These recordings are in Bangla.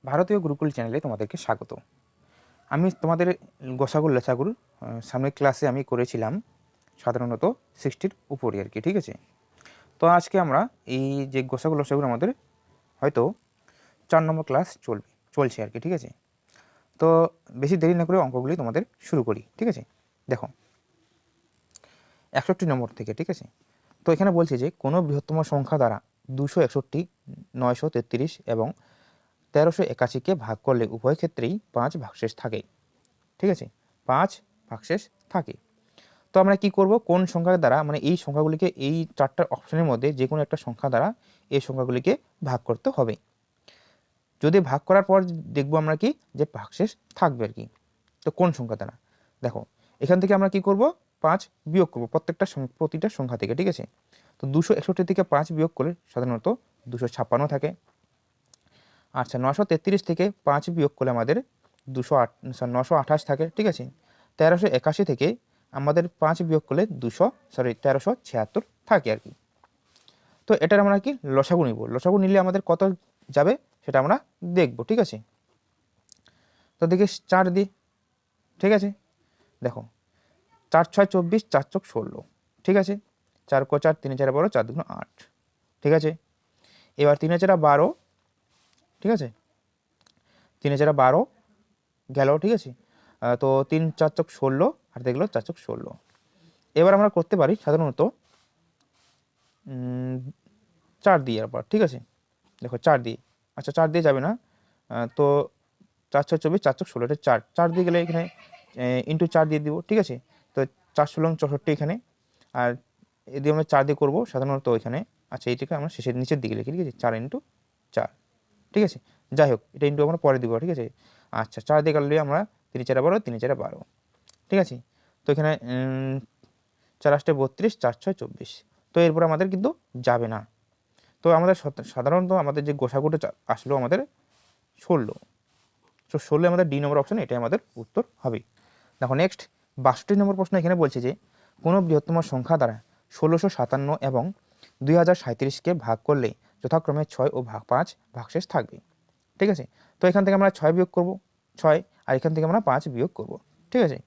ভারতীয় গুরুকুল চ্যানেলে তোমাদেরকে স্বাগত। আমি তোমাদের গোসাগুর লেসাগুর সামনের ক্লাসে আমি করেছিলাম সাধারণত 60-র উপরে আর কি, ঠিক আছে। তো আজকে আমরা এই যে গোসাগু লসাগুর আমাদের হয়তো 4 নম্বর ক্লাস চলছে আর কি, ঠিক আছে। তো বেশি দেরি না করে অঙ্কগুলি তোমাদের শুরু করি, ঠিক আছে। দেখো 61 নম্বর থেকে, ঠিক আছে। তো এখানে বলছে যে কোনো বৃহত্তম সংখ্যা দ্বারা 261, 933 এবং 1381কে ভাগ করলে উভয় ক্ষেত্রেই 5 ভাগশেষ থাকে, ঠিক আছে। 5 ভাগশেষ থাকে। তো আমরা কি করব, কোন সংখ্যা দ্বারা মানে এই সংখ্যাগুলিকে এই 4টা অপশনের মধ্যে যে কোনো একটা সংখ্যা দ্বারা এই সংখ্যাগুলিকে ভাগ করতে হবে। যদি ভাগ করার পর দেখব আমরা কি যে ভাগশেষ থাকবে আর কি। তো কোন সংখ্যা দ্বারা, দেখো এখান থেকে আমরা কি করব, 5 বিয়োগ করব প্রতিটা সংখ্যা থেকে, ঠিক আছে। তো 261 থেকে 5 বিয়োগ করলে সাধারণত 256 থাকে। আচ্ছা 933 থেকে 5 বিয়োগ করলে আমাদের 928 থাকে, ঠিক আছে। 1381 থেকে আমাদের 5 বিয়োগ করলে 1376 থাকে আর কি। তো এটার আমরা কি লসাগু নিব, লসাগু নিলে আমাদের কত যাবে সেটা আমরা দেখব, ঠিক আছে। তো দেখি 4 দিই, ঠিক আছে। দেখো 4 6 24, 4 চোখ 16, ঠিক আছে। 4 ক 4, 3 4 12, 4 2 8, ঠিক আছে। এবার 3 4 12, ঠিক আছে। 3 4 12 গেল, ঠিক আছে। তো 3 4 চোখ 16 আর দেখলো 4 চোখ 16। এবার আমরা করতে পারি সাধারণত 4 দিয়ে আবার, ঠিক আছে। দেখো 4 দিয়ে, আচ্ছা 4 দিয়ে যাবে না, তো 4 6 24, 4 চোখ 16, এটা 4 দিয়ে গেলে এখানে ইন্টু 4 দিয়ে দিব, ঠিক আছে। তো 4 16 64 এখানে, আর এদিকে আমরা 4 দিয়ে করবো সাধারণত এখানে। আচ্ছা এইটাকে আমরা শেষের নিচের দিকে লিখি, ঠিক আছে, 4 ইন্টু 4, ঠিক আছে। যাই হোক এটা ইন্টু আমরা পরে দিব, ঠিক আছে। আচ্ছা 4 দিয়ে গেলে আমরা 3 4 12, 3 4 12, ঠিক আছে। তো এখানে 4 8 32, 4 6 24। তো এরপর আমাদের কিন্তু যাবে না। তো আমাদের সাধারণত আমাদের যে গোসাগুটা আসলো আমাদের 16। তো 16 আমাদের ডি নম্বর অপশন, এটাই আমাদের উত্তর হবে। দেখো নেক্সট 62 নম্বর প্রশ্ন এখানে বলছে যে কোনো বৃহত্তম সংখ্যা দ্বারা 1657 এবং 2037কে ভাগ করলে যথাক্রমে 6 ও 5 ভাগশেষ থাকবে, ঠিক আছে। তো এখান থেকে আমরা 6 বিয়োগ করব, 6, আর এখান থেকে আমরা 5 বিয়োগ করব, ঠিক আছে।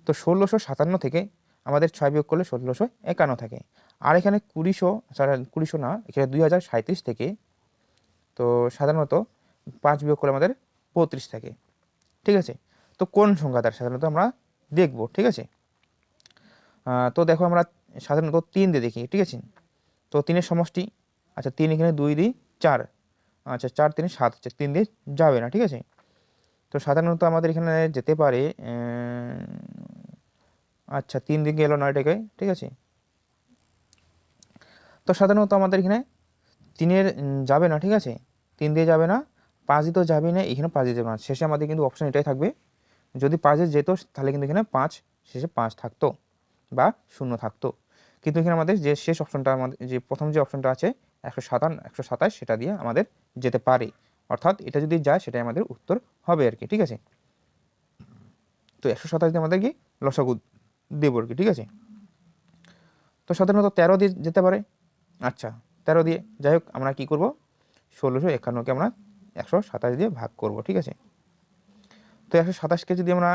তো 1657 থেকে আমাদের 6 বিয়োগ করলে 1651 থাকে। আর এখানে 2000 না, এখানে 2037 থেকে তো সাধারণত 5 বিয়োগ করলে আমাদের 35 থাকে, ঠিক আছে। তো কোন সংখ্যা দ্বারা সাধারণত আমরা দেখব, ঠিক আছে। তো দেখো আমরা সাধারণত 3 দিয়ে দেখি, ঠিক আছে। তো 3-এর সমষ্টি, আচ্ছা 3 এখানে 2 দিই 4, আচ্ছা 4 3 7, আচ্ছা 3 দিয়ে যাবে না, ঠিক আছে। তো সাধারণত আমাদের এখানে যেতে পারে, আচ্ছা 3 দিয়ে গেল 9টাকে, ঠিক আছে। তো সাধারণত আমাদের এখানে 3-এর যাবে না, ঠিক আছে। 3 দিয়ে যাবে না, 5 দিতেও যাবে না, এখানে 5 দিয়ে যাবে না। শেষে আমাদের কিন্তু অপশন এটাই থাকবে, যদি 5-এ যেত তাহলে কিন্তু এখানে 5 শেষে 5 থাকতো বা 0 থাকতো। কিন্তু এখানে আমাদের যে শেষ অপশনটা, আমাদের যে প্রথম যে অপশনটা আছে 127, সেটা দিয়ে আমাদের যেতে পারে, অর্থাৎ এটা যদি যায় সেটাই আমাদের উত্তর হবে আর কি, ঠিক আছে। তো 127 দিয়ে আমাদের কি লসাগু দেবো আর কি, ঠিক আছে। তো সাধারণত 13 দিয়ে যেতে পারে, আচ্ছা 13 দিয়ে, যাই হোক আমরা কি করব, 1651কে আমরা 127 দিয়ে ভাগ করব, ঠিক আছে। তো 127কে যদি আমরা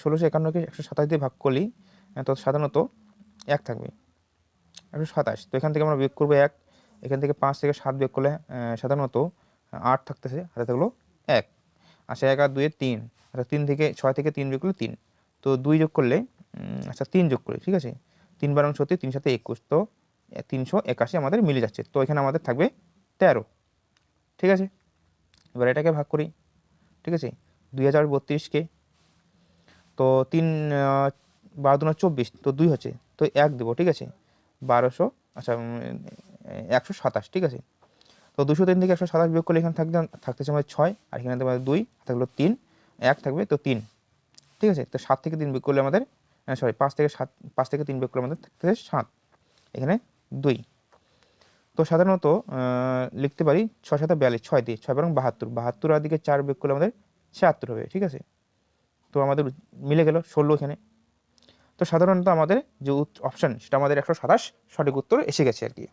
1651কে 127 দিয়ে ভাগ করি, তো সাধারণত 1 থাকবে, 127। তো এখান থেকে আমরা বিয়োগ করবো 1, এখান থেকে 5 থেকে 7 বিয়োগ করলে সাধারণত 8 থাকতেছে, হাতে থাকলো 1, আচ্ছা 1 আর 2 এ 3, আচ্ছা 3 থেকে 6 থেকে 3 বিয়োগ করলে 3, তো 2 যোগ করলে আচ্ছা 3 যোগ করি, ঠিক আছে। 3 12 30, 3 7 21, তো 381 আমাদের মিলে যাচ্ছে। তো এখানে আমাদের থাকবে 13, ঠিক আছে। এবার এটাকে ভাগ করি, ঠিক আছে। 2032কে তো 3 12 দুগুণে 24, তো 2 হচ্ছে, তো 1 দেবো, ঠিক আছে। 1200, আচ্ছা 127, ঠিক আছে। তো 203 থেকে 127 বিয়োগ করলে এখানে থাকতেছে আমাদের 6, আর এখানে থাকবে 2, থাকলো 3, 1 থাকবে, তো 3, ঠিক আছে। তো 7 থেকে 3 বিয়োগ করলে আমাদের 5 থেকে 3 বিয়োগ করলে আমাদের থাকতেছে 7, এখানে 2। তো সাধারণত লিখতে পারি 6 7 42, 6 দিয়ে 6 বরং 72, আর দিকে 4 বিয়োগ করলে আমাদের 76 হবে, ঠিক আছে। তো আমাদের মিলে গেল 16 এখানে। তো সাধারণত আমাদের যে অপশান সেটা আমাদের 127 সঠিক উত্তর এসে গেছে আর কি,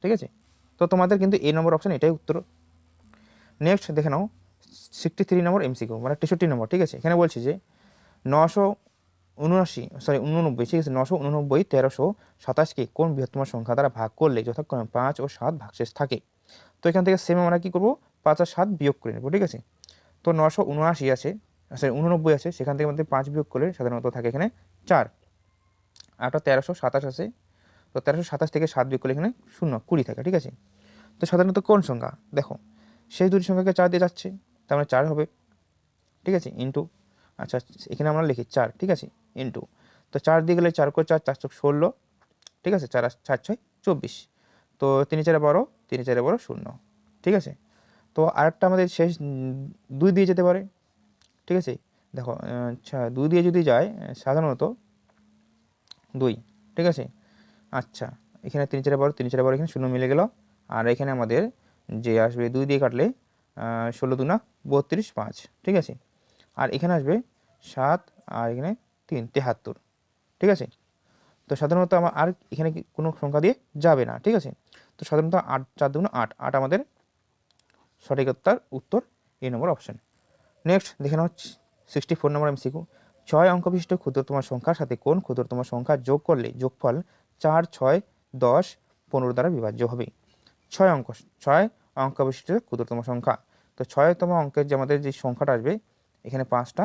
ঠিক আছে। তো তোমাদের কিন্তু এই নম্বর অপশান এটাই উত্তর। নেক্সট দেখে নাও 63 নম্বর এমসিকিউ মানে 63 নম্বর, ঠিক আছে। এখানে বলছে যে 989 ঠিক আছে, 989 1327কে কোন বৃহত্তম সংখ্যা দ্বারা ভাগ করলে যথাক্রমে 5 ও 7 ভাগশেষ থাকে। তো এখান থেকে সেম আমরা কি করব, 5 আর 7 বিয়োগ করে নেব, ঠিক আছে। তো 979 আছে, সরি 89 আছে, সেখান থেকে আমাদের 5 বিয়োগ করলে সাধারণত থাকে এখানে 4, আর 1327 আছে। তো 1327 থেকে 7 বিয়োগ করলে এখানে 0 20 থাকে, ঠিক আছে। তো সাধারণত কোন সংখ্যা, দেখো সেই দুটি সংখ্যাকে 4 দিয়ে যাচ্ছে, তার মানে 4 হবে, ঠিক আছে, ইন্টু, আচ্ছা এখানে আমরা লিখি 4, ঠিক আছে, ইন্টু। তো 4 দিয়ে গেলে 4 করে 4 4 16, ঠিক আছে, 4 4 6 24, তো 3 4 12, 3 4 12 0, ঠিক আছে। তো আরেকটা আমাদের শেষ 2 দিয়ে যেতে পারে, ঠিক আছে। দেখো আচ্ছা 2 দিয়ে যদি যায় সাধারণত 2, ঠিক আছে। আচ্ছা এখানে 3 4 12, 3 4 12 এখানে 0 মিলে গেল, আর এখানে আমাদের যে আসবে 2 দিয়ে কাটলে 16 2 32 5, ঠিক আছে। আর এখানে আসবে 7, আর এখানে 3 73, ঠিক আছে। তো সাধারণত আমার আর এখানে কোনো সংখ্যা দিয়ে যাবে না, ঠিক আছে। তো সাধারণত 8 4 2 8, 8 আমাদের সঠিক উত্তর এই নম্বর অপশন। নেক্সট দেখে নাও 64 নম্বর এমসিকিউ, 6 অঙ্ক বিশিষ্ট ক্ষুদ্রতম সংখ্যার সাথে কোন ক্ষুদ্রতম সংখ্যা যোগ করলে যোগফল 4 6 10 15 দ্বারা বিভাজ্য হবে। 6 অঙ্ক বিশিষ্ট ক্ষুদ্রতম সংখ্যা, তো 6তম অঙ্কের যে আমাদের যে সংখ্যাটা আসবে এখানে 5টা,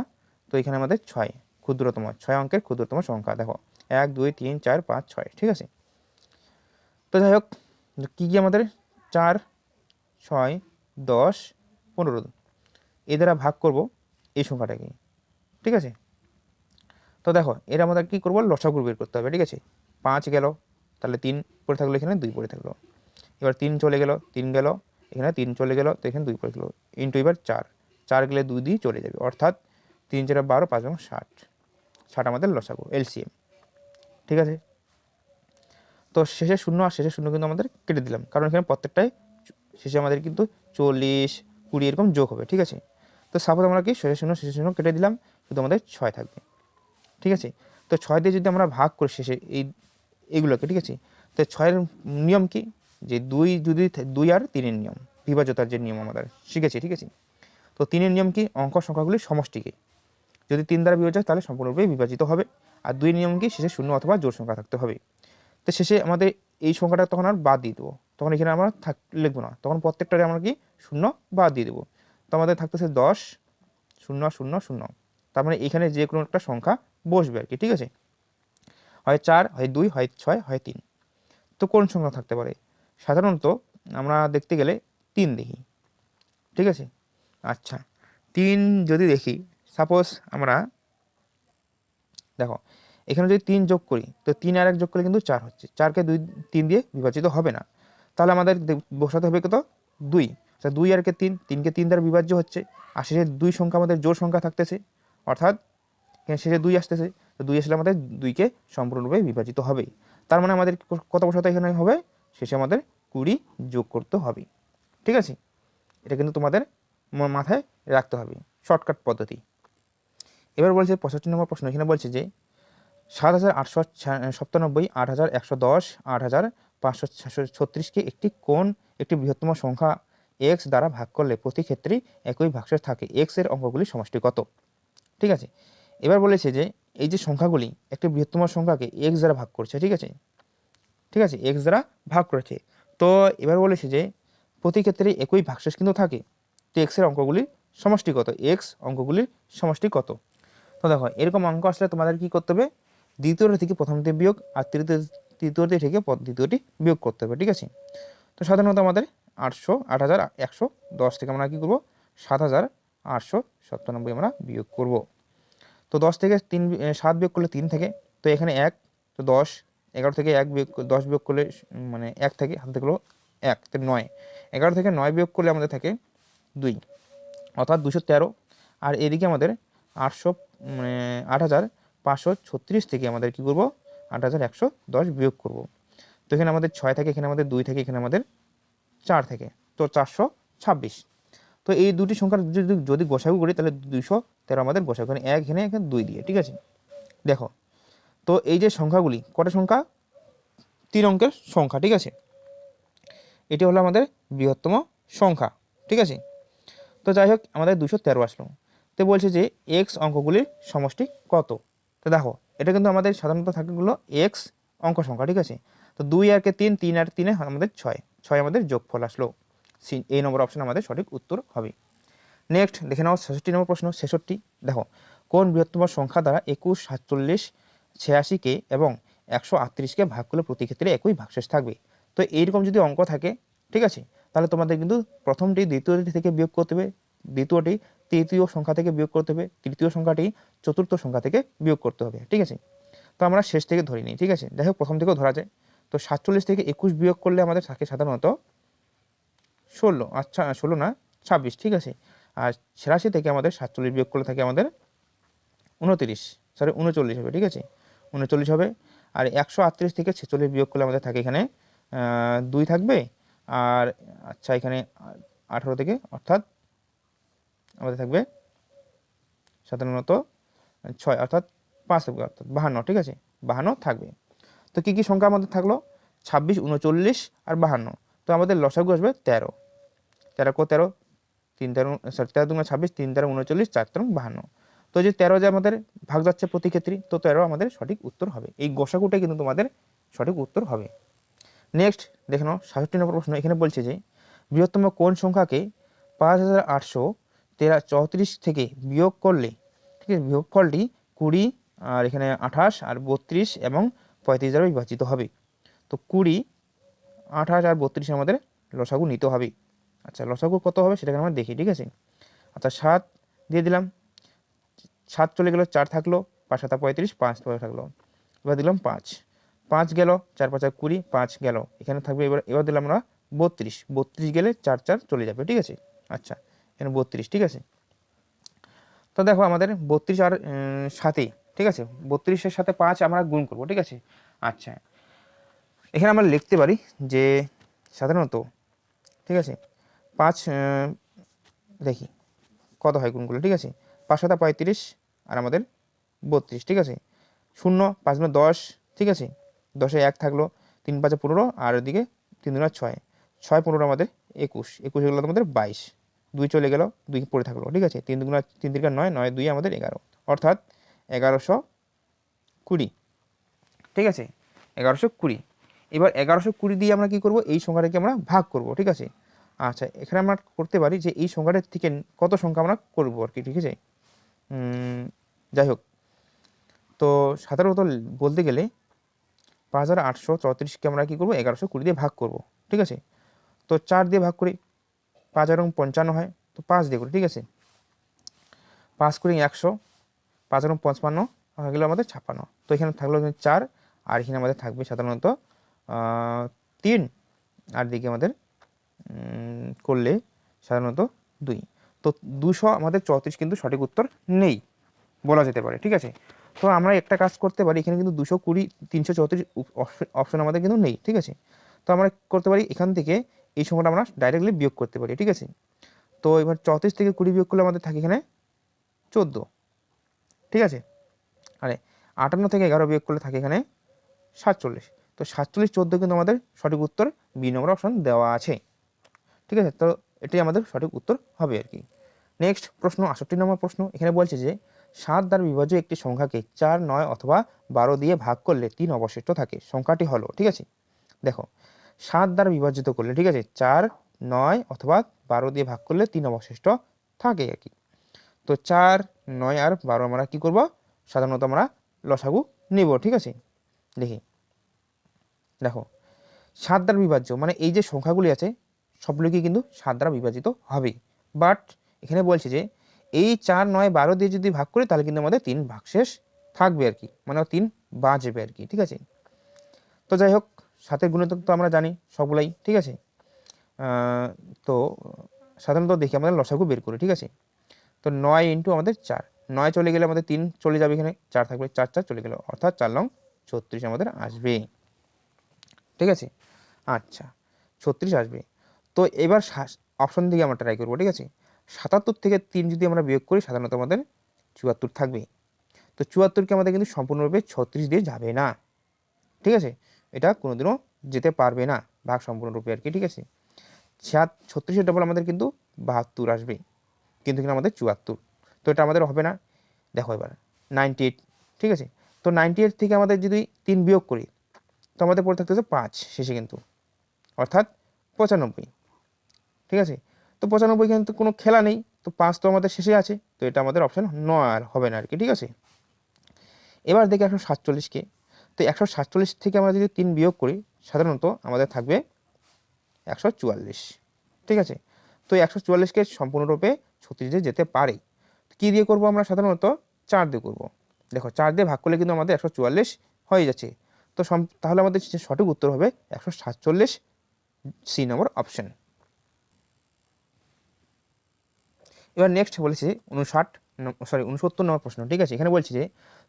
তো এখানে আমাদের 6 ক্ষুদ্রতম, 6 অঙ্কের ক্ষুদ্রতম সংখ্যা, দেখো 1 2 3 4 5 6, ঠিক আছে। তো যাই হোক কী কী আমাদের 4 6 10 15 এ দ্বারা ভাগ করব এই সংখ্যাটাকে, ঠিক আছে। তো দেখো এর আমাদের কী করবো, লসাগু বের করতে হবে, ঠিক আছে। 5 গেল, তাহলে 3 পড়ে থাকলো, এখানে 2 পড়ে থাকলো। এবার 3 চলে গেল, 3 গেল, এখানে 3 চলে গেল, তো এখানে 2 পড়ে গেলো, ইন্টু এবার 4 গেলে 2 দিয়ে চলে যাবে, অর্থাৎ 3 4 12 5 এবং 60 আমাদের লসাগু এলসিএম, ঠিক আছে। তো শেষে 0 আর শেষে 0 কিন্তু আমাদের কেটে দিলাম, কারণ এখানে প্রত্যেকটাই শেষে আমাদের কিন্তু 40 20 এরকম যোগ হবে, ঠিক আছে। তো সাপোজ আমরা কি শেষে 0 কেটে দিলাম, শুধু আমাদের 6 থাকবে, ঠিক আছে। তো 6 দিয়ে যদি আমরা ভাগ করি শেষে এইগুলোকে, ঠিক আছে। তো 6-এর নিয়ম কি, যে 2 যদি 2 আর 3-এর নিয়ম, বিভাজ্যতার যে নিয়ম আমরা শিখেছি, ঠিক আছে। তো 3-এর নিয়ম কি, অঙ্ক সংখ্যাগুলির সমষ্টিকে যদি 3 দ্বারা বিভাজ্য হয় তাহলে সম্পূর্ণরূপে বিভাজিত হবে। আর 2 নিয়ম কি, শেষে 0 অথবা জোড় সংখ্যা থাকতে হবে। তো শেষে আমাদের এই সংখ্যাটা তখন আর বাদ দিয়ে দেবো, তখন এখানে আমরা লিখবো না, তখন প্রত্যেকটারে আমরা কি 0 বাদ দিয়ে দেবো। তো আমাদের থাকতেছে 10 0 0 0, তার মানে এখানে যে কোনো একটা সংখ্যা বসবে আর কি, ঠিক আছে। হয় 4, হয় 2, হয় 6, হয় 3। তো কোন সংখ্যা থাকতে পারে, সাধারণত আমরা দেখতে গেলে 3 দেখি, ঠিক আছে। আচ্ছা 3 যদি দেখি, সাপোজ আমরা দেখো এখানে যদি 3 যোগ করি, তো 3 আর 1 যোগ করলে কিন্তু 4 হচ্ছে, 4কে 2 3 দিয়ে বিভাজিত হবে না, তাহলে আমাদের বসাতে হবে কত, 2। আচ্ছা 2 আর 3, 3কে 3 দ্বারা বিভাজ্য হচ্ছে, আর শেষে 2 সংখ্যা আমাদের জোড় সংখ্যা থাকতেছে, অর্থাৎ এখানে শেষে 2 আসতেছে, তো 2 আসলে আমাদের 2কে সম্পূর্ণরূপে বিভাজিত হবে। তার মানে আমাদের কত বসাতে এখানে হবে, শেষে আমাদের 20 যোগ করতে হবে, ঠিক আছে। এটা কিন্তু তোমাদের মাথায় রাখতে হবে, শর্টকাট পদ্ধতি। এবার বলছে 65 নম্বর প্রশ্ন, এখানে বলছে যে 7897, 8110, 8536কে একটি বৃহত্তম সংখ্যা x দ্বারা ভাগ করলে প্রতি ক্ষেত্রেই একই ভাগশেষ থাকে, x এর অঙ্কগুলির সমষ্টি কত, ঠিক আছে। এবার বলেছে যে এই যে সংখ্যাগুলি একটি বৃহত্তম সংখ্যাকে x দ্বারা ভাগ করছে, ঠিক আছে, ঠিক আছে, x দ্বারা ভাগ করেছে। তো এবার বলেছে যে প্রতি ক্ষেত্রে একই ভাগশেষ কিন্তু থাকে, তো x এর অঙ্কগুলির সমষ্টি কত, x অঙ্কগুলির সমষ্টি কত। তো দেখো এরকম অঙ্ক আসলে তোমাদের কি করতে হবে, দ্বিতীয়টি থেকে প্রথমটি বিয়োগ, আর তৃতীয়টি থেকে দ্বিতীয়টি বিয়োগ করতে হবে, ঠিক আছে। তো সাধারণত আমাদের 8110 থেকে আমরা কি করব, 7897 আমরা বিয়োগ করব। তো 10 থেকে 7 বিয়োগ করলে 3 থেকে, তো এখানে 1, তো 10, 11 থেকে 10 বিয়োগ করলে মানে 1 থেকে, হাতে থাকলো 1, তো 9, 11 থেকে 9 বিয়োগ করলে আমাদের থাকে 2, অর্থাৎ 213। আর এদিকে আমাদের 8536 থেকে আমাদের কি করব, 8110 বিয়োগ করব। তো এখানে আমাদের 6 থেকে, এখানে আমাদের 2 থেকে, এখানে আমাদের 4 থেকে, তো 426। তো এই দুটি সংখ্যার যদি গোসাগু করি তাহলে 213 আমাদের গোসাগু, এখানে 1, এখানে 2 দিয়ে, ঠিক আছে। দেখো তো এই যে সংখ্যাগুলি কটা সংখ্যা, 3 অঙ্কের সংখ্যা, ঠিক আছে। এটি হলো আমাদের বৃহত্তম সংখ্যা, ঠিক আছে। তো যাই হোক আমাদের 213 আসলো। তো বলছে যে এক্স অঙ্কগুলির সমষ্টি কত। তো দেখো এটা কিন্তু আমাদের সাধারণত থাকেগুলো এক্স অঙ্ক সংখ্যা, ঠিক আছে। তো 2 আর 3, 3 আর 3 আমাদের 6, 6 আমাদের যোগফল আসলো। এই নম্বর অপশন আমাদের সঠিক উত্তর হবে। নেক্সট দেখে নাও 66 নম্বর প্রশ্ন। 66 দেখো কোন বৃহত্তম সংখ্যা দ্বারা 21, 47, 86কে এবং 138কে ভাগ করলে প্রতি ক্ষেত্রে একই ভাগশেষ থাকবে। তো এইরকম যদি অঙ্ক থাকে, ঠিক আছে, তাহলে তোমাদের কিন্তু প্রথমটি দ্বিতীয়টি থেকে বিয়োগ করতে হবে, দ্বিতীয়টি তৃতীয় সংখ্যা থেকে বিয়োগ করতে হবে, তৃতীয় সংখ্যাটি চতুর্থ সংখ্যা থেকে বিয়োগ করতে হবে, ঠিক আছে। তো আমরা শেষ থেকে ধরি নিই, ঠিক আছে। যাই হোক প্রথম থেকেও ধরা যায়। তো 47 থেকে 21 বিয়োগ করলে আমাদের থাকে সাধারণত 16, আচ্ছা 16 না 26, ঠিক আছে। আর 86 থেকে আমাদের 47 বিয়োগ করলে থাকে আমাদের 39 হবে, ঠিক আছে, 39 হবে। আর 138 থেকে 46 বিয়োগ করলে আমাদের থাকে এখানে 2 থাকবে। আর আচ্ছা এখানে 18 থেকে অর্থাৎ আমাদের থাকবে সাধারণত 6 অর্থাৎ 5 থাকবে, অর্থাৎ 52, ঠিক আছে, 52 থাকবে। তো কী কী সংখ্যা আমাদের থাকলো 26, 39 আর 52। তো আমাদের লসাগু আসবে 13, 13 কো 13, 3 13 13 দুগুণে 26, 3 13 39, 4 13 52। তো যে 13 যে আমাদের ভাগ যাচ্ছে প্রতি ক্ষেত্রে, তো 13 আমাদের সঠিক উত্তর হবে। এই গসাগুটাই কিন্তু তোমাদের সঠিক উত্তর হবে। নেক্সট দেখে নাও 67 নম্বর প্রশ্ন। এখানে বলছে যে বৃহত্তম কোন সংখ্যাকে 5834 থেকে বিয়োগ করলে, ঠিক আছে, বিয়োগফলটি 20 আর এখানে 28 আর 32 এবং 35 দ্বারা বিভাজিত হবে। তো 20, 28 আর 32 আমাদের লসাগু নিতে হবে। আচ্ছা লসাগু কত হবে সেটাকে আমরা দেখি, ঠিক আছে। আচ্ছা 7 দিয়ে দিলাম, 7 চলে গেল, 4 থাকলো, 5 7 35, 5 থাকলো, এবার দিলাম 5, 5 গেল, 4 5 20, 5 গেল, এখানে থাকবে এবার দিলাম আমরা 32, 32 গেলে 4 4 চলে যাবে, ঠিক আছে। আচ্ছা এখানে 32, ঠিক আছে। তো দেখো আমাদের 32 আর 7, ঠিক আছে, 32-এর সাথে 5 আমরা গুণ করব, ঠিক আছে। আচ্ছা এখানে আমরা লিখতে পারি যে সাধারণত, ঠিক আছে, 5 দেখি কত হয় গুণগুলো, ঠিক আছে। 5 7 35 আর আমাদের 32, ঠিক আছে, 0 5 10, ঠিক আছে, 10-এ 1 থাকলো, 3 5 15 আর ওদিকে 3 2 6, 6 15 আমাদের 21, 21 হলো আমাদের 22, 2 চলে গেল, 2 পড়ে থাকলো, ঠিক আছে, 3 2 3 3 9, 9 2 আমাদের 11, অর্থাৎ 1120, ঠিক আছে, 1120। এবার 1120 দিয়ে আমরা কি করব, এই সংখ্যাটাকে আমরা ভাগ করব, ঠিক আছে। আচ্ছা এখানে আমরা করতে পারি যে এই সংখ্যাটার থেকে কত সংখ্যা আমরা করবো আর কি, ঠিক আছে। যাই হোক তো সাধারণত বলতে গেলে 5834কে আমরা কি করব 1120 দিয়ে ভাগ করব, ঠিক আছে। তো 4 দিয়ে ভাগ করি, 5 আর 55 হয়, তো 5 দিয়ে করি, ঠিক আছে, 5 করি 100, 5 আর 55 হয়ে গেল আমাদের 56। তো এখানে থাকলো 4 আর এখানে আমাদের থাকবে সাধারণত 3 আর দিকে আমাদের করলে সাধারণত 2। তো 234 কিন্তু সঠিক উত্তর নেই বলা যেতে পারে, ঠিক আছে। তো আমরা একটা কাজ করতে পারি, এখানে কিন্তু 220 334 অপশন আমাদের কিন্তু নেই, ঠিক আছে। তো আমরা করতে পারি এখান থেকে এই সংখ্যাটা আমরা ডাইরেক্টলি বিয়োগ করতে পারি, ঠিক আছে। তো এবার 34 থেকে 20 বিয়োগ করলে আমাদের থাকে এখানে 14, ঠিক আছে। আরে 58 থেকে 11 বিয়োগ করলে থাকে এখানে 47। তো 47 14 কিন্তু আমাদের সঠিক উত্তর বি নম্বর অপশন দেওয়া আছে, ঠিক আছে। তো এটাই আমাদের সঠিক উত্তর হবে আর কি। নেক্সট প্রশ্ন 68 নম্বর প্রশ্ন। এখানে বলছে যে 7 দ্বারা বিভাজ্য একটি সংখ্যাকে 4, 9 অথবা 12 দিয়ে ভাগ করলে 3 অবশিষ্ট থাকে, সংখ্যাটি হলো, ঠিক আছে। দেখো 7 দ্বারা বিভাজিত করলে, ঠিক আছে, 4, 9 অথবা 12 দিয়ে ভাগ করলে 3 অবশিষ্ট থাকে আর কি। তো 4, 9 আর 12 আমরা কি করব, সাধারণত আমরা লসাগু নিব, ঠিক আছে। দেখি দেখো 7 দ্বারা বিভাজ্য মানে এই যে সংখ্যাগুলি আছে সবগুলোকে কিন্তু 7 দ্বারা বিভাজিত হবে, বাট এখানে বলছে যে এই 4, 9, 12 দিয়ে যদি ভাগ করি তাহলে কিন্তু আমাদের 3 ভাগশেষ থাকবে আর কি, মানে 3 বাঁচবে আর কি, ঠিক আছে। তো যাই হোক 7-এর গুণিতক তো আমরা জানি সবগুলাই, ঠিক আছে। তো সাধারণত দেখি আমাদের লসাগু বের করি, ঠিক আছে। তো 9 ইন্টু আমাদের 4, 9 চলে গেলে আমাদের 3 চলে যাবে, এখানে 4 থাকবে, 4 4 চলে গেল, অর্থাৎ 4 লং 36 আমাদের আসবে, ঠিক আছে। আচ্ছা 36 আসবে। তো এবার অপশন দিকে আমরা ট্রাই করবো, ঠিক আছে। 77 থেকে 3 যদি আমরা বিয়োগ করি সাধারণত আমাদের 74 থাকবে। তো 74কে আমাদের কিন্তু সম্পূর্ণরূপে 36 দিয়ে যাবে না, ঠিক আছে, এটা কোনোদিনও যেতে পারবে না ভাগ সম্পূর্ণরূপে আর কি, ঠিক আছে। 36-এর ডবল আমাদের কিন্তু 72 আসবে। কিন্তু এখানে আমাদের 74, তো এটা আমাদের হবে না। দেখো এবার 98, ঠিক আছে। তো 98 থেকে আমাদের যদি 3 বিয়োগ করি তো আমাদের পড়ে থাকতেছে 5 শেষে কিন্তু, অর্থাৎ 95, ঠিক আছে। তো 95 কিন্তু কোনো খেলা নেই, তো 5 তো আমাদের শেষে আছে, তো এটা আমাদের অপশান নয় আর হবে না আর কি, ঠিক আছে। এবার দেখি 147কে, তো 147 থেকে আমরা যদি 3 বিয়োগ করি সাধারণত আমাদের থাকবে 144, ঠিক আছে। তো 144কে সম্পূর্ণরূপে 36 দিয়ে যেতে পারে। কী দিয়ে করব আমরা? সাধারণত 4 দিয়ে করব। দেখো 4 দিয়ে ভাগ করলে কিন্তু আমাদের 144 হয়ে যাচ্ছে। তো তাহলে আমাদের যে সঠিক উত্তর হবে 147, সি নম্বর অপশন। এবার নেক্সট বলেছে 69 নম্বর প্রশ্ন, ঠিক আছে। এখানে বলছে যে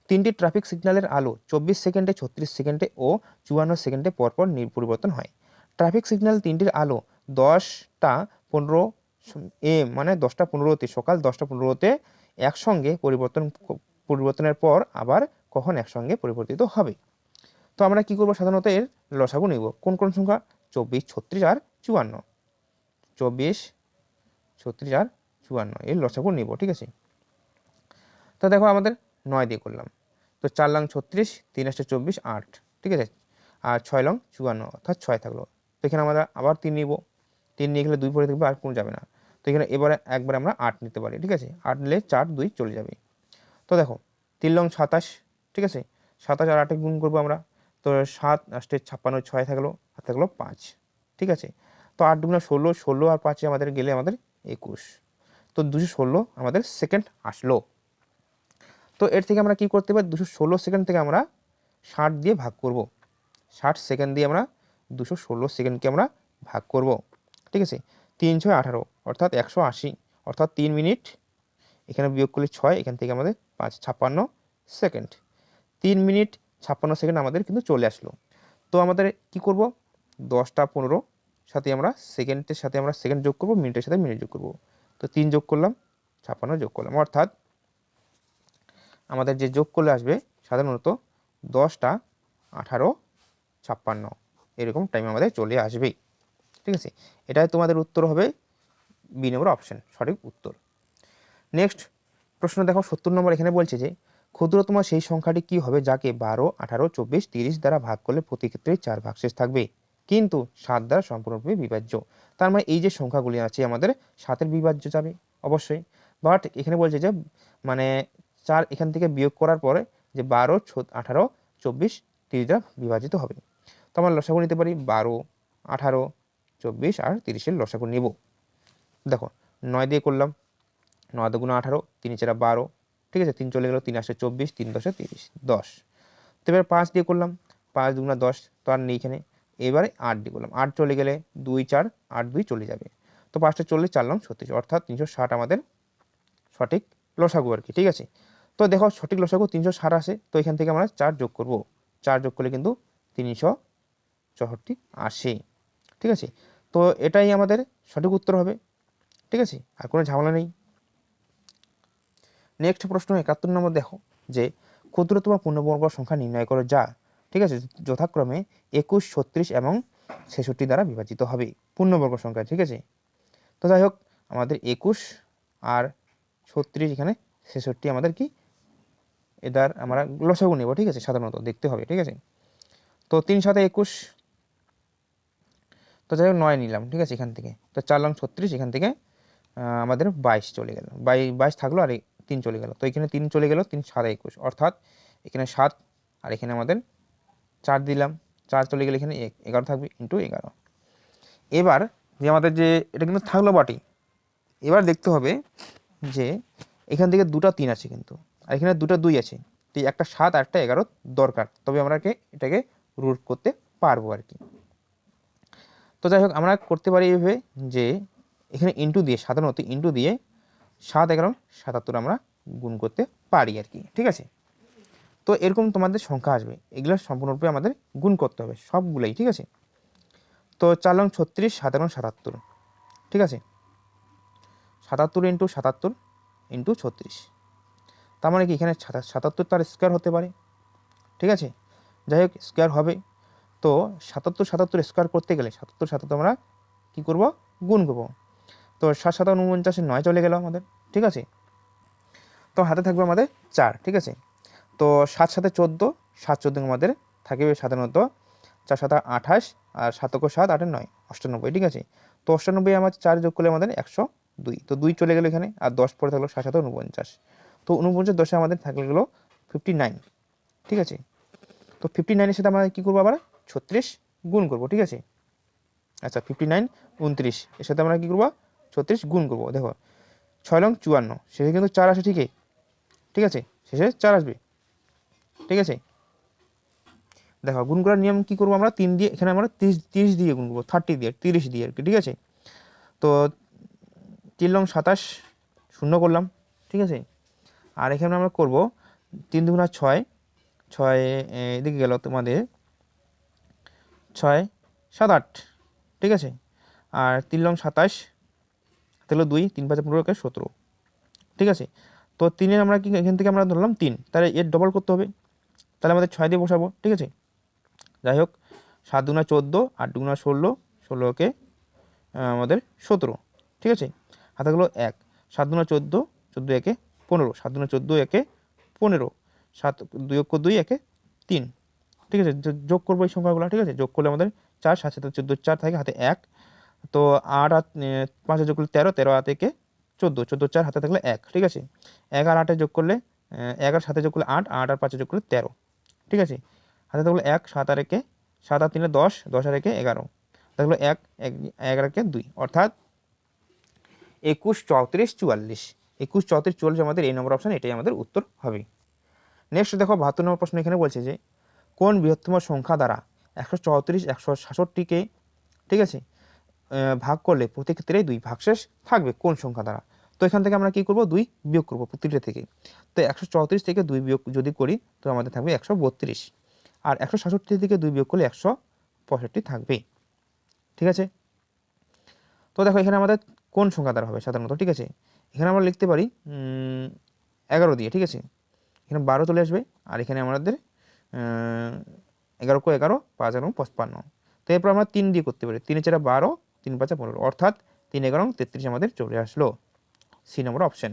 3টি ট্রাফিক সিগন্যালের আলো 24 সেকেন্ডে, 36 সেকেন্ডে ও 54 সেকেন্ডে পরপর পরিবর্তন হয়। ট্রাফিক সিগন্যাল 3টির আলো 10টা 15 AM মানে 10টা 15তে, সকাল 10টা 15তে একসঙ্গে পরিবর্তনের পর আবার কখন একসঙ্গে পরিবর্তিত হবে। তো আমরা কি করব? সাধারণত এর লসাগু নিব। কোন কোন সংখ্যা? 24, 36 আর 54। 24, 36 আর 54 এর লসাগু নিব, ঠিক আছে। তো দেখো আমাদের 9 দিয়ে করলাম, তো 4 লং 36, 3 8 24, 8, ঠিক আছে। আর 6 লং 54, অর্থাৎ 6 থাকলো। তো এখানে আমরা আবার 3 নিব, 3 নিয়ে গেলে 2 পরে থাকবে, আর কোনো যাবে না। তো এখানে এবারে একবার আমরা 8 নিতে পারি, ঠিক আছে। 8 নিলে 4 2 চলে যাবে। তো দেখো 3 লং 27, ঠিক আছে। 27 আর 8 গুণ করবো আমরা, তো 7 8 56, 6 থাকলো, আর থাকলো 5, ঠিক আছে। তো 8 দুগুণা 16, 16 আর 5 আমাদের গেলে আমাদের 21, তো 216 আমাদের সেকেন্ড আসলো। তো এর থেকে আমরা কি করতে পারি? 216 সেকেন্ড থেকে আমরা 60 দিয়ে ভাগ করব। 60 সেকেন্ড দিয়ে আমরা 216 সেকেন্ডকে আমরা ভাগ করব, ঠিক আছে। 3 6 18, অর্থাৎ 180, অর্থাৎ 3 মিনিট। এখানে বিয়োগ করলে 6, এখান থেকে আমাদের 5 56 সেকেন্ড। 3 মিনিট 56 সেকেন্ড আমাদের কিন্তু চলে আসলো। তো আমাদের কি করব? 10টা 15 সাথে আমরা সেকেন্ডের সাথে আমরা সেকেন্ড যোগ করব, মিনিটের সাথে মিনিট যোগ করব। তো 3 যোগ করলাম, 56 যোগ করলাম, অর্থাৎ আমাদের যে যোগ করলে আসবে সাধারণত 10টা 18 56 এরকম টাইম আমাদের চলে আসবেই, ঠিক আছে। এটাই তোমাদের উত্তর হবে, বি নম্বর অপশন সঠিক উত্তর। নেক্সট প্রশ্ন দেখো 70 নম্বর। এখানে বলছে যে ক্ষুদ্রতম সেই সংখ্যাটি কি হবে যাকে 12, 18, 24, 30 দ্বারা ভাগ করলে প্রতি ক্ষেত্রে 4 ভাগশেষ থাকবে, কিন্তু 7 দ্বারা সম্পূর্ণরূপে বিভাজ্য। তার মানে এই যে সংখ্যাগুলি আছে আমাদের 7-এর বিভাজ্য যাবে অবশ্যই, বাট এখানে বলছে যে মানে 4 এখান থেকে বিয়োগ করার পরে যে 12, 18, 24, 30 দ্বারা বিভাজিত হবে। তো আমরা লসাগু নিতে পারি 12, 18, 24 আর 30-এর লসাগু নেব। দেখো 9 দিয়ে করলাম, 9 দুগুণা 18, 3 4 12, ঠিক আছে। 3 চলে গেল, 3 8 24, 3 10 30, 10। তো এবার 5 দিয়ে করলাম, 5 দুগুণা 10, তো আর নেই এখানে। এবারে 8 দিয়ে করলাম, 8 চলে গেলে 2 4, 8 2 চলে যাবে। তো 5টা চললে 4 লং 36, অর্থাৎ 360 আমাদের সঠিক লসাগু আর কি, ঠিক আছে। তো দেখো সঠিক লসাগু 360 আসে, তো এখান থেকে আমরা 4 যোগ করব। 4 যোগ করলে কিন্তু 364 আসে, ঠিক আছে। তো এটাই আমাদের সঠিক উত্তর হবে, ঠিক আছে, আর কোনো ঝামেলা নেই। নেক্সট প্রশ্ন 71 নম্বর। দেখো যে ক্ষুদ্রতম পূর্ণবর্গ সংখ্যা নির্ণয় করো যা, ঠিক আছে, যথাক্রমে 21, 36 এবং 66 দ্বারা বিভাজিত হবে। পূর্ণবর্গ সংখ্যা, ঠিক আছে। তো যাই হোক আমাদের 21 আর 36, এখানে 66 আমাদের কি এটার আমরা লসাগু নেব, ঠিক আছে, সাধারণত দেখতে হবে, ঠিক আছে। তো 3 7 21, তো যাই হোক 9 নিলাম, ঠিক আছে এখান থেকে। তো 4 লং 36, এখান থেকে আমাদের 22 চলে গেল, 22 থাকলো, আর 3 চলে গেল। তো এখানে 3 চলে গেল, 3 7 21, অর্থাৎ এখানে 7 আর এখানে আমাদের 4 দিলাম, 4 চলে গেলে এখানে 11 থাকবে, ইন্টু 11। এবার যে আমাদের যে এটা কিন্তু থাকলো বাটি, এবার দেখতে হবে যে এখান থেকে 2টা 3 আছে কিন্তু, আর এখানে 2টা 2 আছে, তো একটা 7 আর একটা 11 দরকার, তবে আমরা এটাকে রুট করতে পারবো আর কি। তো যাই হোক আমরা করতে পারি এইভাবে যে এখানে ইন্টু দিয়ে, সাধারণত ইন্টু দিয়ে 7 11 77 আমরা গুণ করতে পারি আর কি, ঠিক আছে। তো এরকম তোমাদের সংখ্যা আসবে, এগুলো সম্পূর্ণরূপে আমাদের গুণ করতে হবে সবগুলোই, ঠিক আছে। তো 4 লং 36, 7 লং 77, ঠিক আছে। 77 ইন্টু 77 ইন্টু 36, তার মানে কি এখানে 77 তার স্কোয়ার হতে পারে, ঠিক আছে। যাই হোক স্কোয়ার হবে, তো 77 77 স্কোয়ার করতে গেলে 77 77 আমরা কী করব? গুণ করব। তো 7 7 49, 9 চলে গেল আমাদের, ঠিক আছে। তো হাতে থাকবে আমাদের 4, ঠিক আছে। তো 7 7 14, 7 14 আমাদের থাকবে সাধারণত 4 7 28, আর 7 7 8 9 98, ঠিক আছে। তো 98 আমার 4 যোগ করলে আমাদের 102, তো 2 চলে গেল এখানে, আর 10 পরে থাকলো 7 7 49, তো 49 10 আমাদের থাকলে গেলো 59, ঠিক আছে। তো 59 এর সাথে আমরা কী করবো, আবার 36 গুণ করবো, ঠিক আছে। আচ্ছা 59 29 এর সাথে আমরা কী করবো, 36 গুণ করবো। দেখো 6 লং 54, শেষে কিন্তু 4 আসে, ঠিকই, ঠিক আছে, শেষে 4 আসবে, ঠিক আছে। দেখো গুণ করার নিয়ম কী করবো আমরা, 3 দিয়ে, এখানে আমরা 30 দিয়ে গুণ করবো, 30 দিয়ে 30 দিয়ে আর কি, ঠিক আছে। তো 3 লং 27 শূন্য করলাম, ঠিক আছে। আর এখানে আমরা করব 3 দুগুণা 6, 6 এদিকে গেল তোমাদের 6 7 8, ঠিক আছে। আর 3 লং 27 তাহলে 2, 3 5 15 17, ঠিক আছে। তো 3-এর আমরা কি এখান থেকে আমরা ধরলাম 3, তাহলে এর ডবল করতে হবে, তাহলে আমাদের 6 দিয়ে বসাবো, ঠিক আছে। যাই হোক 7 দুগুণা 14, 8 দুগুণা 16, 16কে আমাদের 17, ঠিক আছে। হাতে গেলো 1, 7 দুগুণা 14, 14 একে 15, 7 দুগুণা 14 একে 15, 7 2 অক্ষ 2 একে 3, ঠিক আছে। যোগ করবো এই সংখ্যাগুলো, ঠিক আছে। যোগ করলে আমাদের 4, 7 7 14, 4 থাকে, হাতে 1, তো 8 আর 5 যোগ করলে 13, 13 হাতে একে 14, 14 4 হাতে থাকলে 1, ঠিক আছে। 1 আর 8 যোগ করলে 1 আর 7 যোগ করলে 8, 8 আর 5 যোগ করলে 13, ঠিক আছে। হাতে থাকলো 1, 7 আর একে 7 আর 3 10, 10 আর একে 11, থাকলো 1, 1 আর একে 2, অর্থাৎ 21 34 44, 21 34 44 আমাদের এই নম্বর অপশন, এটাই আমাদের উত্তর হবে। নেক্সট দেখো 72 নম্বর প্রশ্ন, এখানে বলছে যে কোন বৃহত্তম সংখ্যা দ্বারা 134 166কে, ঠিক আছে, ভাগ করলে প্রতি ক্ষেত্রে 2 ভাগশেষ থাকবে, কোন সংখ্যা দ্বারা। তো এখান থেকে আমরা কি করব, 2 বিয়োগ করব প্রতিটা থেকে। তো 134 থেকে 2 বিয়োগ যদি করি তো আমাদের থাকবে 132, আর 166 থেকে 2 বিয়োগ করলে 165 থাকবে, ঠিক আছে। তো দেখো এখানে আমাদের কোন সংখ্যা দ্বারা হবে সাধারণত, ঠিক আছে। এখানে আমরা লিখতে পারি 11 দিয়ে, ঠিক আছে। এখানে 12 চলে আসবে, আর এখানে আমাদের 11 11, 5 এবং 55, তো এরপর আমরা 3 দিয়ে করতে পারি, 3 4 12, 3 5 15, অর্থাৎ 3 11 33 আমাদের চলে আসলো, সি নম্বর অপশন।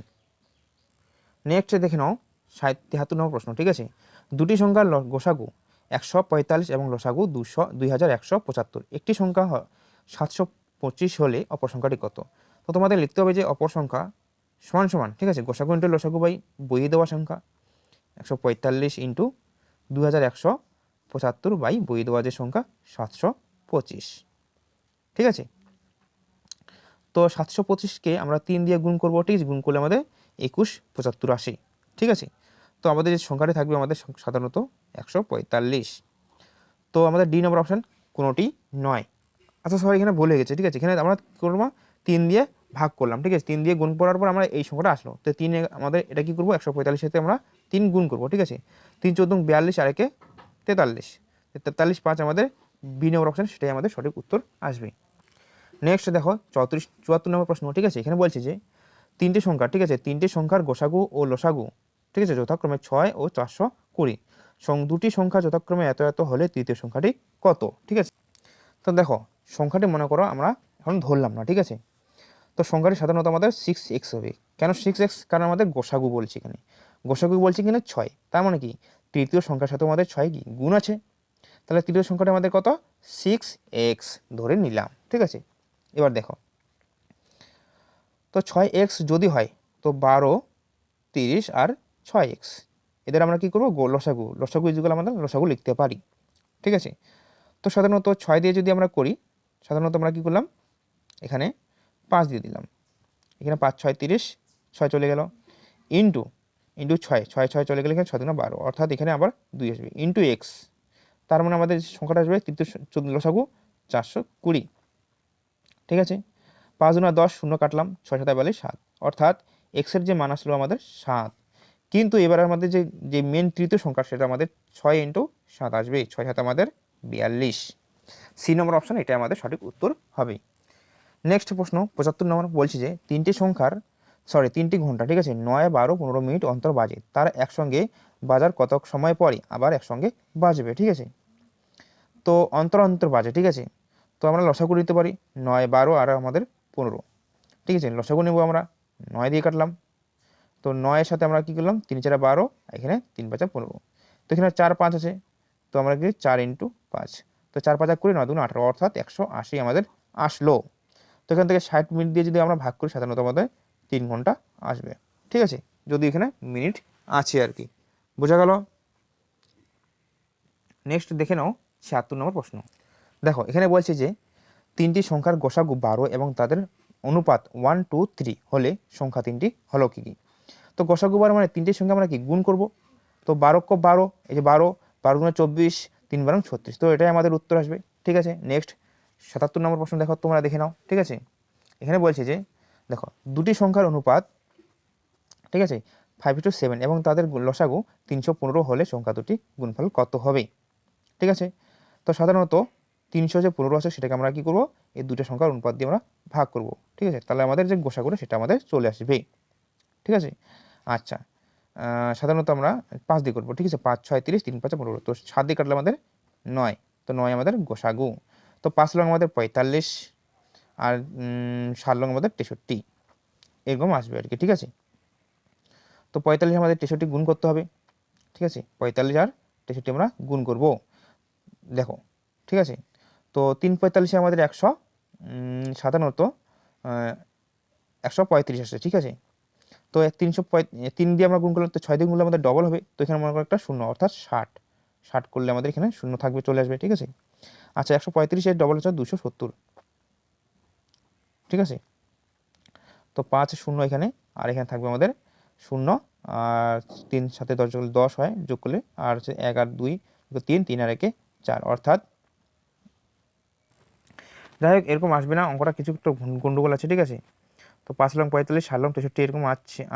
নেক্সট দেখে নাও 73 নম্বর প্রশ্ন, ঠিক আছে। দুটি সংখ্যার গোসাগু 145 এবং লসাগু 2175, একটি সংখ্যা 725 হলে অপর সংখ্যাটি কত। তো তোমাদের লিখতে হবে যে অপর সংখ্যা সমান সমান, ঠিক আছে, গোসাগু ইন্টু লসাগু বাই বইয়ে দেওয়া সংখ্যা 145 ইন্টু 2175 বাই বইয়ে দেওয়া যে সংখ্যা 725, ঠিক আছে। তো 725কে আমরা 3 দিয়ে গুণ করবো, ঠিক আছে, গুণ করলে আমাদের 21 75 আসে, ঠিক আছে। তো আমাদের যে সংখ্যাটি থাকবে আমাদের সাধারণত 145, তো আমাদের ডি নম্বর অপশান কোনোটি নয়। আচ্ছা সবাই এখানে ভুলে গেছে, ঠিক আছে। এখানে আমরা কী করবো, 3 দিয়ে ভাগ করলাম, ঠিক আছে, 3 দিয়ে গুণ করার পর আমরা এই সংখ্যাটা আসলো, তো 3 আমাদের এটা কী করবো, 145 সাথে আমরা 3 গুণ করবো, ঠিক আছে। 3 14 42, আর একে 43, 43 5 আমাদের বি নম্বর অপশান, সেটাই আমাদের সঠিক উত্তর আসবে। নেক্সট দেখো 74 নম্বর প্রশ্ন, ঠিক আছে। এখানে বলছে যে 3টে সংখ্যা, ঠিক আছে, 3টে সংখ্যার গোসাগু ও লসাগু, ঠিক আছে, যথাক্রমে 6 ও 420, দুটি সংখ্যা যথাক্রমে এত এত হলে তৃতীয় সংখ্যাটি কত, ঠিক আছে। তো দেখো সংখ্যাটি মনে করো আমরা এখন ধরলাম না, ঠিক আছে। তো সংখ্যাটি সাধারণত আমাদের 6x হবে। কেন 6x, কারণ আমাদের গোসাগু বলছি, এখানে গোসাগু বলছি কিনা 6, তার মানে কি তৃতীয় সংখ্যার সাথে আমাদের 6 কি গুণ আছে, তাহলে তৃতীয় সংখ্যাটা আমাদের কত, 6x ধরে নিলাম, ঠিক আছে। এবার দেখো তো 6x যদি হয় তো 12 30 আর 6x, এদের আমরা কি করবো, লসাগু, লসাগু ইজুগাল আমাদের লসাগু লিখতে পারি, ঠিক আছে। তো সাধারণত 6 দিয়ে যদি আমরা করি, সাধারণত আমরা কি করলাম, এখানে 5 দিয়ে দিলাম, এখানে 5 6 30, 6 চলে গেল, ইন্টু 6 6 6 চলে গেলে এখানে 6 2 12, অর্থাৎ এখানে আবার 2 আসবে, ইন্টু এক্স, তার মানে আমাদের সংখ্যাটা আসবে তৃতীয় লসাগু 420, ঠিক আছে। 5 2 10, শূন্য কাটলাম, 6 7 42 7, অর্থাৎ এক্সের যে মান আসলো আমাদের 7, কিন্তু এবার আমাদের যে মেন তৃতীয় সংখ্যা সেটা আমাদের 6 ইন্টু 7 আসবে, 6 7 আমাদের 42, সি নম্বর অপশান এটা আমাদের সঠিক উত্তর হবে। নেক্সট প্রশ্ন 75 নম্বর বলছি যে 3টি ঘন্টা, ঠিক আছে, 9 12 15 মিনিট অন্তর বাজে, তার একসঙ্গে বাজার কত সময় পরে আবার একসঙ্গে বাজবে, ঠিক আছে। তো অন্তর অন্তর বাজে, ঠিক আছে, তো আমরা লসাগু নিতে পারি 9 12 আর আমাদের 15, ঠিক আছে, লসাগু নেব আমরা, 9 দিয়ে কাটলাম। তো 9-এর সাথে আমরা কী করলাম, 3 4 12, এখানে 3 5 15। তো এখানে 4 5 আছে, তো আমরা কি 4 × 5, তো 4 5 20, 9 2 18, অর্থাৎ 180 আমাদের আসলো। তো এখান থেকে 60 মিনিট দিয়ে যদি আমরা ভাগ করি, সাধারণত আমাদের 3 ঘন্টা আসবে। ঠিক আছে, যদি এখানে মিনিট আছে আর কি। বোঝা গেল? নেক্সট দেখে নাও 76 নম্বর প্রশ্ন। দেখো এখানে বলছে যে 3টি সংখ্যার গসাগু 12 এবং তাদের অনুপাত 1 2 3 হলে সংখ্যা 3টি হলো কি কি। তো গসাগু 12 মানে 3টি সংখ্যা আমরা কি গুণ করব। তো 12 × 12, এই যে 12, 12 × 24, 3 12 36, তো এটাই আমাদের উত্তর আসবে। ঠিক আছে, নেক্সট 77 নম্বর প্রশ্ন দেখো, তোমরা দেখে নাও। ঠিক আছে, এখানে বলছে যে দেখো দুটি সংখ্যার অনুপাত, ঠিক আছে, 5:7 এবং তাদের লসাগু 315 হলে সংখ্যা দুটি গুণফল কত হবে। ঠিক আছে, তো সাধারণত 300 যে 15 আছে সেটাকে আমরা কি করব, এই দুটো সংখ্যার অনুপাত দিয়ে আমরা ভাগ করব। ঠিক আছে, তাহলে আমাদের যে গোসাগুলো সেটা আমাদের চলে আসবে। ঠিক আছে, আচ্ছা, সাধারণত আমরা 5 দিয়ে করবো। ঠিক আছে, 5 6 30, 3 5 15, তো 7 দিয়ে কাটলে আমাদের 9, তো 9 আমাদের গোসাগু। তো 5 লং আমাদের 45, আর 7 লং আমাদের 63, এরকম আসবে আর কি। ঠিক আছে, তো 45 আমাদের 63 গুণ করতে হবে। ঠিক আছে, 45 আর 63 আমরা গুণ করব। দেখো, ঠিক আছে, তো 3 45 আমাদের 100, সাধারণত 135 আসছে। ঠিক আছে, তো 3 দিয়ে আমরা গুণ করলাম, তো 6 দিয়ে গুণ করলে আমাদের ডবল হবে, তো এখানে মনে করো একটা শূন্য, অর্থাৎ 60, 60 করলে আমাদের এখানে শূন্য থাকবে, চলে আসবে। ঠিক আছে, আচ্ছা, 135 এর ডবল হচ্ছে 270। ঠিক আছে, তো 5 শূন্য এখানে, আর এখানে থাকবে আমাদের শূন্য, আর 3 সাথে 10 যোগ করলে 10 হয়, যোগ করলে, আর হচ্ছে 1 আর 2 3, 3 আর 1 4, অর্থাৎ, যাই হোক এরকম আসবে না, অঙ্কটা কিছু একটু গন্ডগোল আছে। ঠিক আছে, তো 5 লং 45, 7 লং 63 এরকম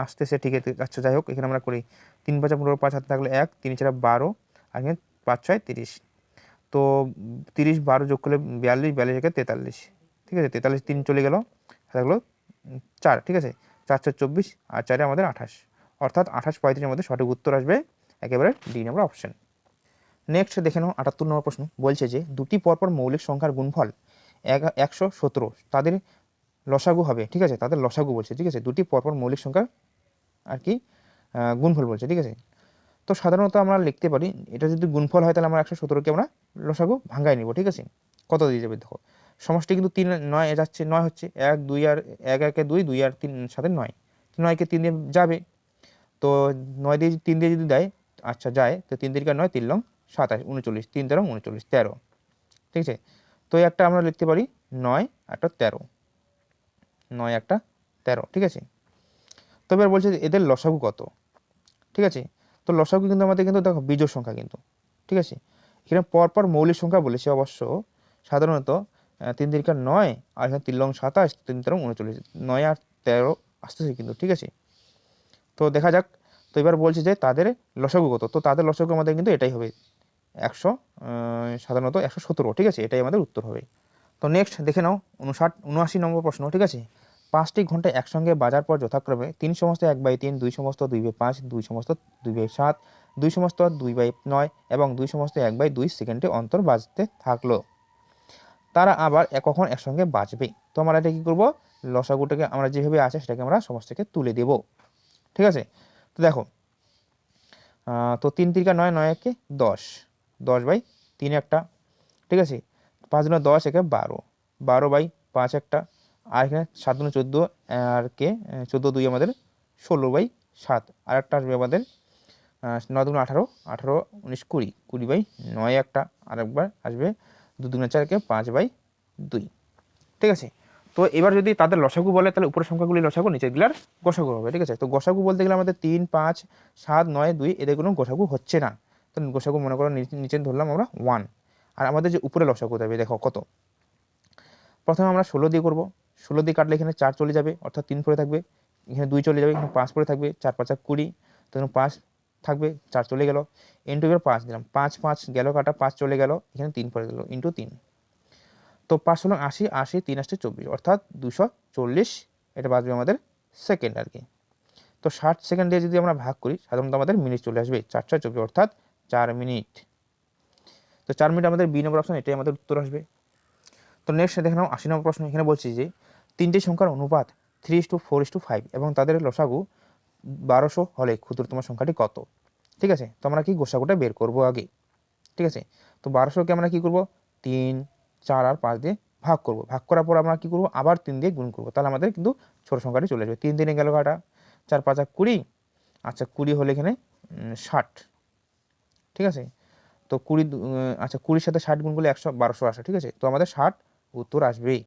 আসতেছে। ঠিক আছে, আচ্ছা, যাই হোক এখানে আমরা করি 3 5 15, 5 হাতে থাকলে 1, 3 4 12, আর এখানে 5 6 30, তো 30 12 যোগ করলে 42, 42 থেকে 43। ঠিক আছে, 43 3 চলে গেল, থাকলো 4। ঠিক আছে, 4 4 24, আর 4 আমাদের 28, অর্থাৎ 28 35 মধ্যে সঠিক উত্তর আসবে একেবারে ডি নম্বর অপশন। নেক্সট দেখে নাও 78 নম্বর প্রশ্ন। বলছে যে দুটি পরপর মৌলিক সংখ্যার গুণফল 117, তাদের লসাগু হবে। ঠিক আছে, তাদের লসাগু বলছে। ঠিক আছে, দুটি পরপর মৌলিক সংখ্যার আর কি গুণফল বলছে। ঠিক আছে, তো সাধারণত আমরা লিখতে পারি, এটা যদি গুণফল হয় তাহলে আমরা 117কে আমরা লসাগু ভাঙ্গাই নিব। ঠিক আছে, কত দিয়ে যাবে দেখো, সমষ্টি কিন্তু 3 9 যাচ্ছে, 9 হচ্ছে 1 2 আর 1 1 2 2 আর 3 সাথে 9, 9কে 3 দিয়ে যাবে, তো 9 দিয়ে 3 দিয়ে যদি দেয়, আচ্ছা যায়, তো 3 3 9, 3 লং 27, 39, 3 13 39 13। ঠিক আছে, তো একটা আমরা লিখতে পারি 9 একটা 13, 9 একটা 13। ঠিক আছে, তো এবার বলছে যে এদের লসাগু কত। ঠিক আছে, তো লসাগু কিন্তু আমাদের কিন্তু দেখো বিজোড় সংখ্যা কিন্তু। ঠিক আছে, এখানে পরপর মৌলিক সংখ্যা বলেছে অবশ্য, সাধারণত 3 3 9, আর এখানে 3 লং 27, 3 13 39, 9 আর 13 আসতেছে কিন্তু। ঠিক আছে, তো দেখা যাক, তো এবার বলছে যে তাদের লসাগু কত, তো তাদের লসাগু আমাদের কিন্তু এটাই হবে 100, সাধারণত 117। ঠিক আছে, এটাই আমাদের উত্তর হবে। তো নেক্সট দেখে নাও 79 নম্বর প্রশ্ন। ঠিক আছে, 5টি ঘন্টা একসঙ্গে বাজার পর যথাক্রমে 3 সমস্ত 1/3, 2 সমস্ত 2/5, 2 সমস্ত 2/7, 2 সমস্ত 2/9 এবং 2 সমস্ত 1/2 সেকেন্ডে অন্তর বাজতে থাকলো, তারা আবার কখন একসঙ্গে বাজবে। তো আমরা এটা কি করব, লসাগুটাকে আমরা যেভাবে আছে সেটাকে আমরা সমস্তকে তুলে দেব। ঠিক আছে, তো দেখো, তো 3 3 9, 9 1 10, 10/3 একটা। ঠিক আছে, 5 গুণ 10 একে 12, 12/5 একটা, আর এখানে 7 গুণ 14, আর কে 14 2 আমাদের 16/7, আর একটা আসবে আমাদের 9 দুগুণ 18, 18 19 20, 20/9 একটা, আর একবার আসবে 2 দুগুণ 4 কে 5/2। ঠিক আছে, তো এবার যদি তাদের লসাগু বলে তাহলে উপরের সংখ্যাগুলি লসাগু, নিচের গুলার গোসাগু হবে। ঠিক আছে, তো গোসাগু বলতে গেলে আমাদের 3 5 7 9 2 এদের কোনো গোসাগু হচ্ছে না, তো গোসাগু মনে করো নিচে ধরলাম আমরা 1, আর আমাদের যে উপরে লসাগু দেবে দেখো কত। প্রথমে আমরা 16 দিয়ে করবো, 16 দিয়ে কাটলে এখানে 4 চলে যাবে, অর্থাৎ 3 পরে থাকবে, এখানে 2 চলে যাবে, এখানে 5 পরে থাকবে, 4 5 20, তো এখানে 5 থাকবে, 4 চলে গেল, ইন্টু এবার 5 দিলাম, 5 5 গেল কাটা, 5 চলে গেল, এখানে 3 পরে গেল, ইন্টু 3, তো 5 হলো 80, 80 3 আসছে 24, অর্থাৎ 240, এটা বাজবে আমাদের সেকেন্ড আর কি। তো 60 সেকেন্ড দিয়ে যদি আমরা ভাগ করি, সাধারণত আমাদের মিনিট চলে আসবে 4 4 24, অর্থাৎ 4 মিনিট। তো 4 মিনিট আমাদের বি নম্বর অপশন, এটাই আমাদের উত্তর আসবে। তো নেক্সট দেখে নাও 80 নম্বর প্রশ্ন। এখানে বলছি যে 3টি সংখ্যার অনুপাত 3:4:5 এবং তাদের লসাগু 1200 হলে ক্ষুদ্রতম সংখ্যাটি কত? ঠিক আছে, তো আমরা কি গোসাগুটা বের করব আগে। ঠিক আছে, তো 1200কে আমরা কি করব, 3, 4 আর 5 দিয়ে ভাগ করব। ভাগ করার পর আমরা কি করব, আবার 3 দিয়ে গুণ করব। তাহলে আমাদের কিন্তু ছোট সংখ্যাটি চলে আসবে। 3 দিনে গেল কাটা, 4 5 20। আচ্ছা 20 হলে এখানে 60। ঠিক আছে, তো 20 আচ্ছা 20-র সাথে 60 গুণ করলে 1200 আসে। ঠিক আছে, তো আমাদের 60 উত্তর আসবেই।